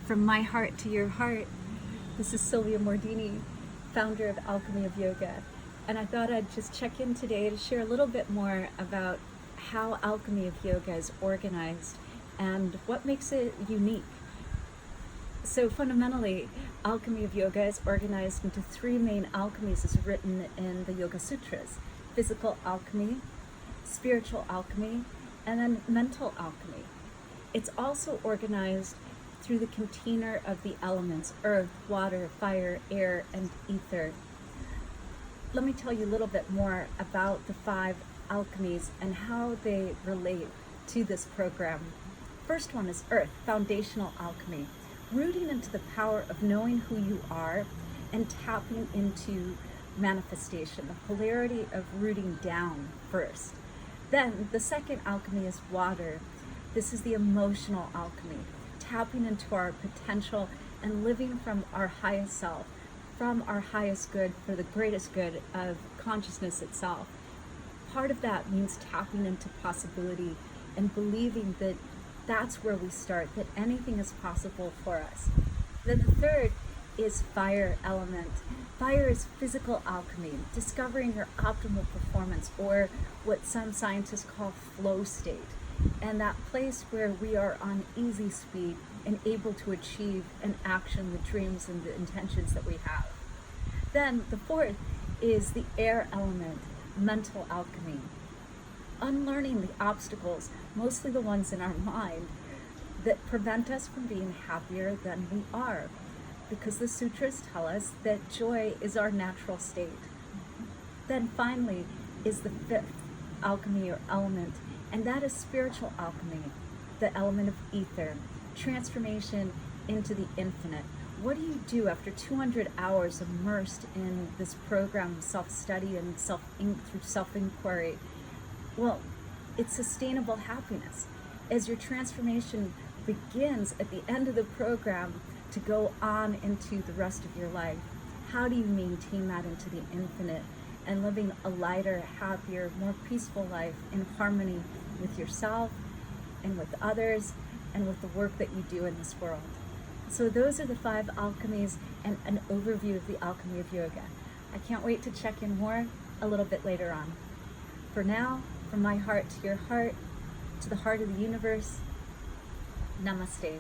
From my heart to your heart, this is Sylvia Mordini, founder of Alchemy of Yoga. And I thought I'd just check in today to share a little bit more about how Alchemy of Yoga is organized and what makes it unique. So fundamentally, Alchemy of Yoga is organized into three main alchemies as written in the Yoga Sutras: physical alchemy, spiritual alchemy, and then mental alchemy. It's also organized through the container of the elements: earth, water, fire, air, and ether. Let me tell you a little bit more about the five alchemies and how they relate to this program. First one is earth, foundational alchemy, rooting into the power of knowing who you are and tapping into manifestation, the polarity of rooting down first. Then the second alchemy is water. This is the emotional alchemy, tapping into our potential and living from our highest self, from our highest good for the greatest good of consciousness itself. Part of that means tapping into possibility and believing that that's where we start, that anything is possible for us. Then the third is fire element. Fire is physical alchemy, discovering your optimal performance, or what some scientists call flow state, and that place where we are on easy speed and able to achieve and action the dreams and the intentions that we have. Then the fourth is the air element, mental alchemy. Unlearning the obstacles, mostly the ones in our mind, that prevent us from being happier than we are. Because the sutras tell us that joy is our natural state. Then finally is the fifth alchemy or element, and that is spiritual alchemy, the element of ether, transformation into the infinite. What do you do after 200 hours immersed in this program of self-study and through self-inquiry? Well, it's sustainable happiness. As your transformation begins at the end of the program to go on into the rest of your life, how do you maintain that into the infinite and living a lighter, happier, more peaceful life in harmony with yourself and with others and with the work that you do in this world? So those are the five alchemies and an overview of the Alchemy of Yoga. I can't wait to check in more a little bit later on. For now, from my heart to your heart, to the heart of the universe, namaste.